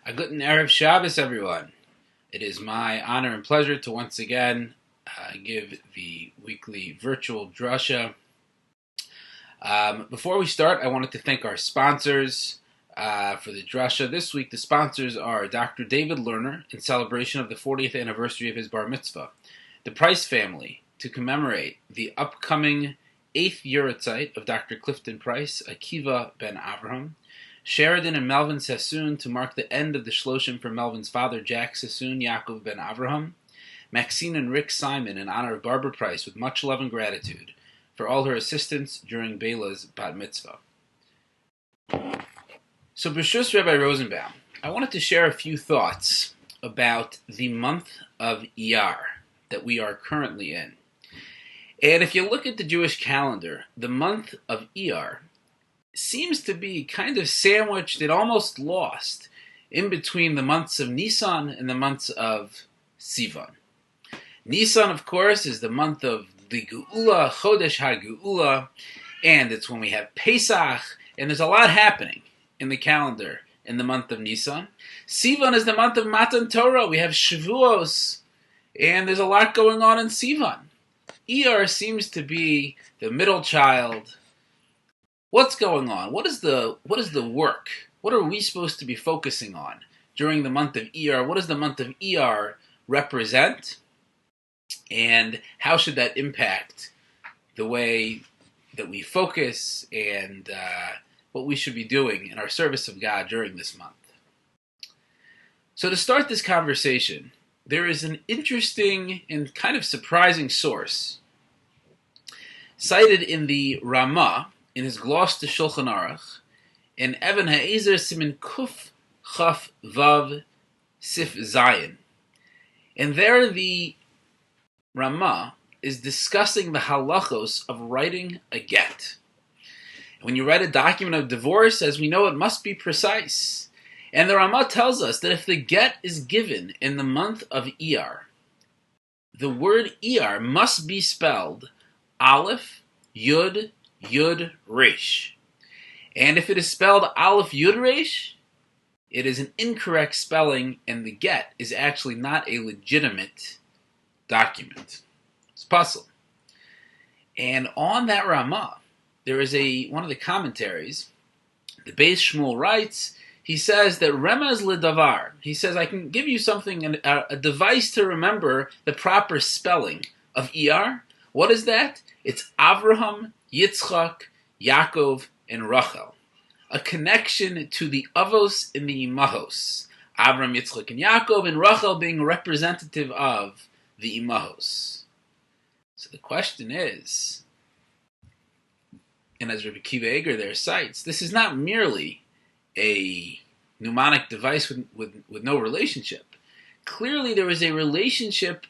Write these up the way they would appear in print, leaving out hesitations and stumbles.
A guten Erev Shabbos, everyone. It is my honor and pleasure to once again give the weekly virtual drasha. Before we start, I wanted to thank our sponsors for the drasha. This week, the sponsors are Dr. David Lerner in celebration of the 40th anniversary of his bar mitzvah, the Price family to commemorate the upcoming 8th Yahrzeit of Dr. Clifton Price, Akiva ben Avraham, Sheridan and Melvin Sassoon to mark the end of the shloshim for Melvin's father, Jack Sassoon, Yaakov ben Avraham, Maxine and Rick Simon in honor of Barbara Price with much love and gratitude for all her assistance during Bela's bat mitzvah. So, B'shus Rabbi Rosenbaum, I wanted to share a few thoughts about the month of Iyar that we are currently in. And if you look at the Jewish calendar, the month of Iyar seems to be kind of sandwiched and almost lost in between the months of Nisan and the months of Sivan. Nisan, of course, is the month of the Geula, Chodesh HaGeula, and it's when we have Pesach, and there's a lot happening in the calendar in the month of Nisan. Sivan is the month of Matan Torah. We have Shavuos, and there's a lot going on in Sivan. Iyar seems to be the middle child. What's going on? What is the work? What are we supposed to be focusing on during the month of Iyar? What does the month of Iyar represent? And how should that impact the way that we focus and what we should be doing in our service of God during this month? So to start this conversation, there is an interesting and kind of surprising source cited in the Ramah, in his gloss to Shulchan Aruch, in Even HaEzer Simin Kuf Chaf Vav Sif Zayin. And there the Ramah is discussing the halachos of writing a get. When you write a document of divorce, as we know, it must be precise. And the Ramah tells us that if the get is given in the month of Iyar, the word Iyar must be spelled Aleph, Yud, Yud Resh. And if it is spelled Aleph Yud Resh, it is an incorrect spelling, and the get is actually not a legitimate document. It's puzzle. And on that Ramah, there is one of the commentaries. The Beis Shmuel writes, he says that Remez Ledavar. He says, I can give you something, a device to remember the proper spelling of Iyar. What is that? It's Avraham, Yitzchak, Yaakov, and Rachel. A connection to the Avos and the Imahos. Avram, Yitzchak, and Yaakov, and Rachel being representative of the Imahos. So the question is, and as Rabbi Akiva Eiger there cites, this is not merely a mnemonic device with no relationship. Clearly there is a relationship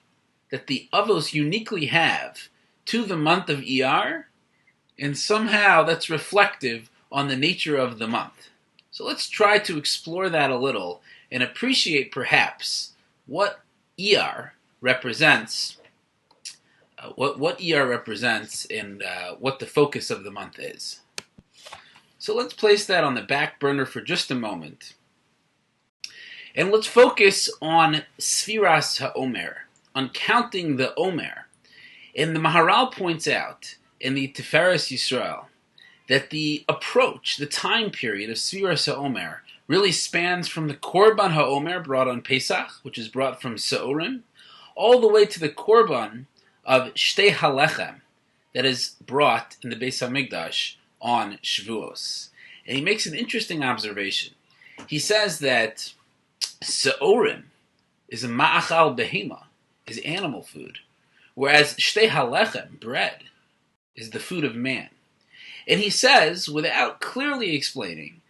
that the Avos uniquely have to the month of Iyar, and somehow that's reflective on the nature of the month. So let's try to explore that a little and appreciate perhaps what Iyar represents, what Iyar represents, and what the focus of the month is. So let's place that on the back burner for just a moment. And let's focus on Sfiras HaOmer, on counting the Omer. And the Maharal points out in the Tiferes Yisrael that the approach, the time period of Sfiras HaOmer really spans from the Korban HaOmer brought on Pesach, which is brought from Seorim, all the way to the Korban of Shtei HaLechem that is brought in the Beis HaMikdash on Shavuos. And he makes an interesting observation. He says that Seorim is a ma'achal behema, is animal food, whereas Shtei HaLechem, bread, is the food of man. And he says, without clearly explaining,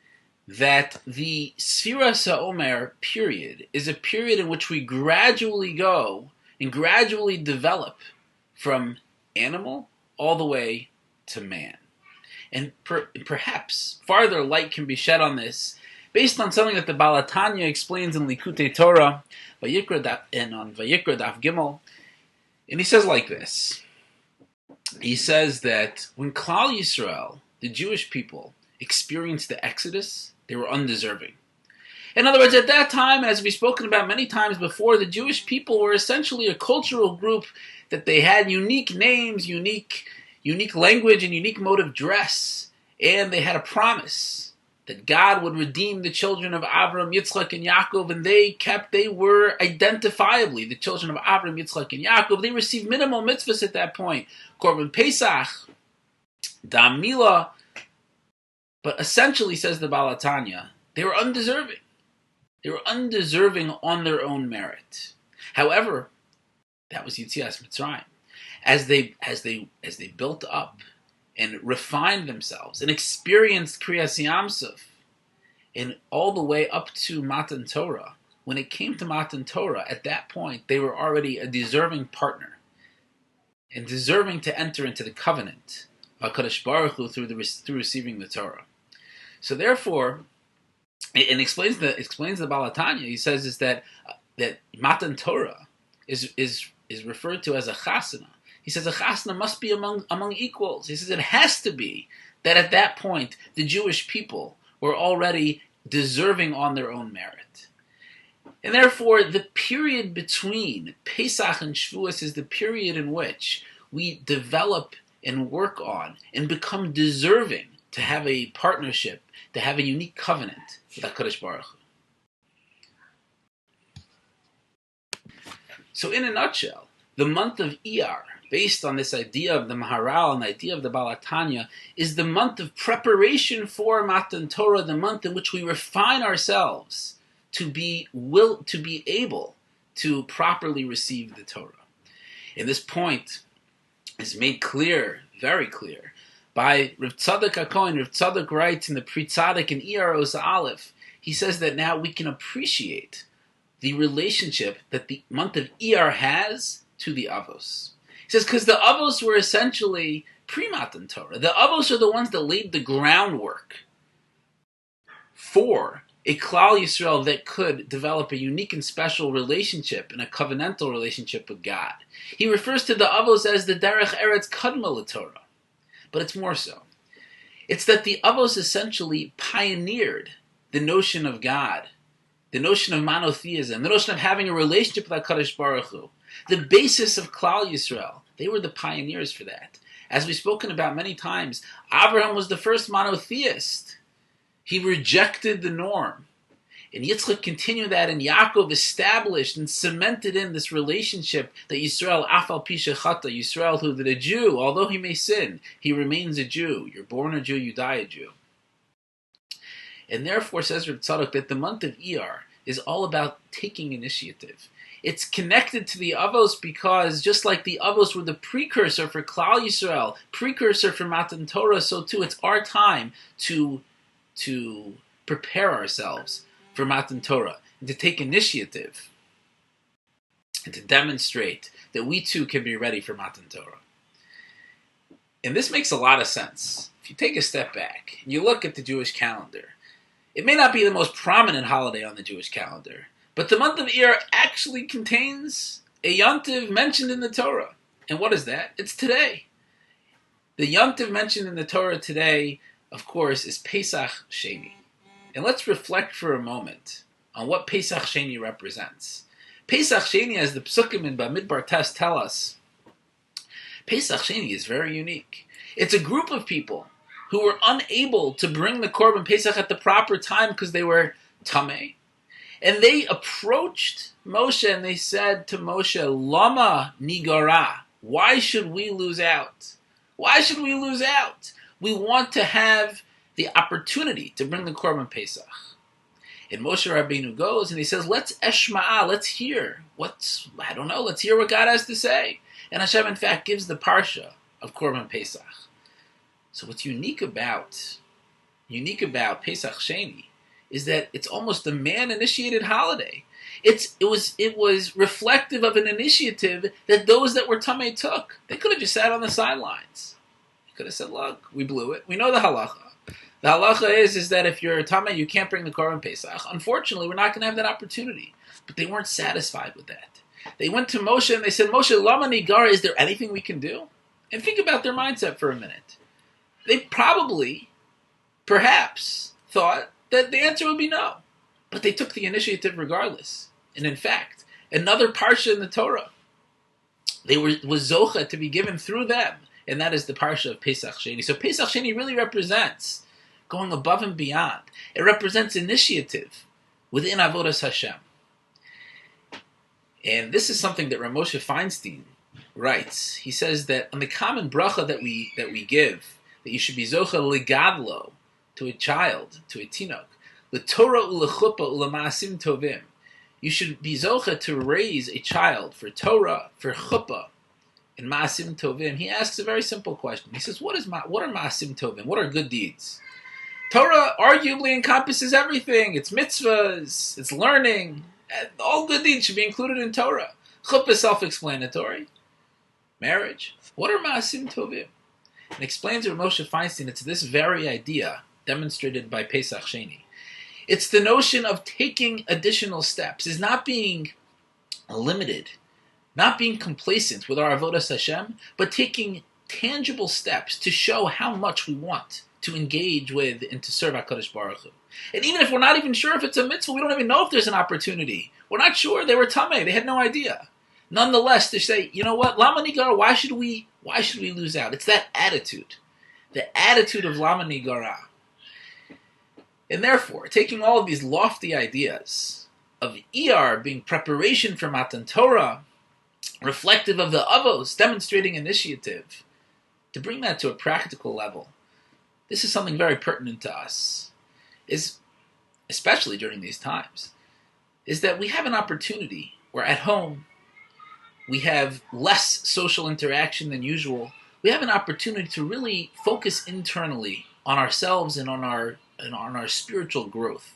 that the Sfiras HaOmer period is a period in which we gradually go and gradually develop from animal all the way to man. And perhaps farther light can be shed on this based on something that the Baal HaTanya explains in Likutei Torah and on Vayikra Daf Gimel. And he says like this. He says that when Klal Yisrael, the Jewish people, experienced the Exodus, they were undeserving. In other words, at that time, as we've spoken about many times before, the Jewish people were essentially a cultural group that they had unique names, unique language, and unique mode of dress. And they had a promise that God would redeem the children of Abraham, Yitzchak, and Yaakov, and they were identifiably the children of Abraham, Yitzchak, and Yaakov. They received minimal mitzvahs at that point. Korban Pesach, Dam Milah, but essentially, says the Baal HaTanya, they were undeserving. They were undeserving on their own merit. However, that was Yetzias Mitzrayim. As they built up and refined themselves and experienced Kriyas Yamsuf, and all the way up to Matan Torah, when it came to Matan Torah, at that point, they were already a deserving partner and deserving to enter into the covenant of HaKadosh Baruch Hu through receiving the Torah. So therefore, and explains the Baal HaTanya, he says is that Matan Torah is referred to as a chasana. He says a chasana must be among equals. He says it has to be that at that point the Jewish people were already deserving on their own merit. And therefore the period between Pesach and Shavuos is the period in which we develop and work on and become deserving to have a partnership, to have a unique covenant with HaKadosh Baruch Hu. So in a nutshell, the month of Iyar, based on this idea of the Maharal and the idea of the Baal HaTanya, is the month of preparation for Matan Torah, the month in which we refine ourselves to be able to properly receive the Torah. And this point is made clear, very clear, by Rav Tzadok HaKohen. Rav Tzadok writes in the Pri Tzadok in Iyar Oz Aleph, he says that now we can appreciate the relationship that the month of Iyar has to the Avos. He says, because the Avos were essentially pre-Matan Torah. The Avos are the ones that laid the groundwork for a Klal Yisrael that could develop a unique and special relationship and a covenantal relationship with God. He refers to the Avos as the Derech Eretz Kadma LaTorah. But it's more so. It's that the Avos essentially pioneered the notion of God, the notion of monotheism, the notion of having a relationship with HaKadosh Baruch Hu. The basis of Klal Yisrael, they were the pioneers for that. As we've spoken about many times, Abraham was the first monotheist. He rejected the norm. And Yitzchak continued that, and Yaakov established and cemented in this relationship that Yisrael, Afal Pi Shechata, Yisrael, who that a Jew, although he may sin, he remains a Jew. You're born a Jew, you die a Jew. And therefore, says Reb Tzadok, that the month of Iyar is all about taking initiative. It's connected to the Avos because just like the Avos were the precursor for Klal Yisrael, precursor for Matan Torah, so too it's our time to prepare ourselves for Matan Torah, and to take initiative, and to demonstrate that we too can be ready for Matan Torah. And this makes a lot of sense. If you take a step back, and you look at the Jewish calendar, it may not be the most prominent holiday on the Jewish calendar, but the month of Iyar actually contains a yontiv mentioned in the Torah. And what is that? It's today. The yontiv mentioned in the Torah today, of course, is Pesach Sheni. And let's reflect for a moment on what Pesach Sheni represents. Pesach Sheni, as the Psukim in Bamidbar Test tell us, Pesach Sheni is very unique. It's a group of people who were unable to bring the Korban Pesach at the proper time because they were Tameh. And they approached Moshe and they said to Moshe, Lama Nigara, why should we lose out? Why should we lose out? We want to have the opportunity to bring the Korban Pesach. And Moshe Rabbeinu goes and he says, let's eshma'a, let's hear. Let's hear what God has to say. And Hashem, in fact, gives the parsha of Korban Pesach. So what's unique about Pesach Sheni is that it's almost a man-initiated holiday. It was reflective of an initiative that those that were Tameh took. They could have just sat on the sidelines. They could have said, look, we blew it. We know the halacha. The halacha is that if you're a Tameh, you can't bring the Korban Pesach. Unfortunately, we're not going to have that opportunity. But they weren't satisfied with that. They went to Moshe and they said, Moshe, Lama Nigara, is there anything we can do? And think about their mindset for a minute. They probably, perhaps, thought that the answer would be no. but they took the initiative regardless. And in fact, another parsha in the Torah, was zocha to be given through them, and that is the parsha of Pesach Sheni. So Pesach Sheni really represents going above and beyond. It represents initiative within Avodas Hashem. And this is something that Rav Moshe Feinstein writes. He says that on the common bracha that we give, that you should be zocha legadlo, to a child, to a tinok, l'torah u'lechuppah u'lema'asim tovim. You should be zocha to raise a child for Torah, for chuppah, and ma'asim tovim. He asks a very simple question. He says, what are ma'asim tovim? What are good deeds? Torah arguably encompasses everything. It's mitzvahs, it's learning. All good deeds should be included in Torah. Chuppah is self-explanatory. Marriage. What are ma'asim tovim? And explains Rav Moshe Feinstein, it's this very idea demonstrated by Pesach Sheni. It's the notion of taking additional steps, is not being limited, not being complacent with our Avodas Hashem, but taking tangible steps to show how much we want to engage with and to serve HaKadosh Baruch Hu. And even if we're not even sure if it's a mitzvah, we don't even know if there's an opportunity. We're not sure. They were tamei. They had no idea. Nonetheless, to say, you know what, Lama Nigara, why should we lose out? It's that attitude. The attitude of Lama Nigara. And therefore, taking all of these lofty ideas of Iyar being preparation for Matan Torah, reflective of the Avos, demonstrating initiative, to bring that to a practical level, this is something very pertinent to us, is especially during these times, is that we have an opportunity. We're at home. We have less social interaction than usual. We have an opportunity to really focus internally on ourselves and on our spiritual growth.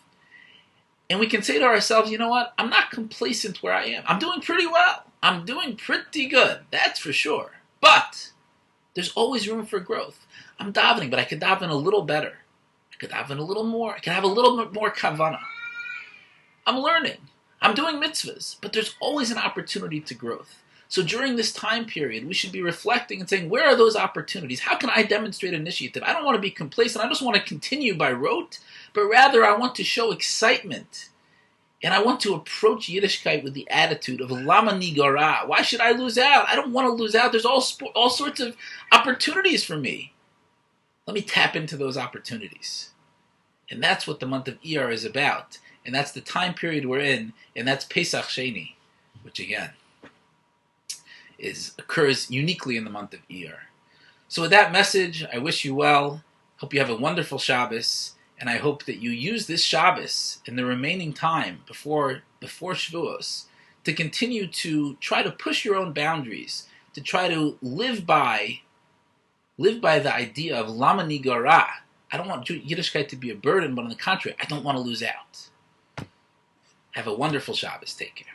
And we can say to ourselves, you know what? I'm not complacent where I am. I'm doing pretty well. I'm doing pretty good. That's for sure. But there's always room for growth. I'm davening, but I could daven a little better. I could daven a little more. I could have a little bit more kavanah. I'm learning. I'm doing mitzvahs, but there's always an opportunity to growth. So during this time period, we should be reflecting and saying, where are those opportunities? How can I demonstrate initiative? I don't want to be complacent. I just want to continue by rote, but rather I want to show excitement. And I want to approach Yiddishkeit with the attitude of Lama Nigara. Why should I lose out? I don't want to lose out. There's all sorts of opportunities for me. Let me tap into those opportunities. And that's what the month of Iyar is about. And that's the time period we're in. And that's Pesach Sheni, which again occurs uniquely in the month of Iyar. So with that message, I wish you well. Hope you have a wonderful Shabbos. And I hope that you use this Shabbos and the remaining time before Shavuos to continue to try to push your own boundaries, to try to live by the idea of Lama Nigara. I don't want Yiddishkeit to be a burden, but on the contrary, I don't want to lose out. Have a wonderful Shabbos. Take care.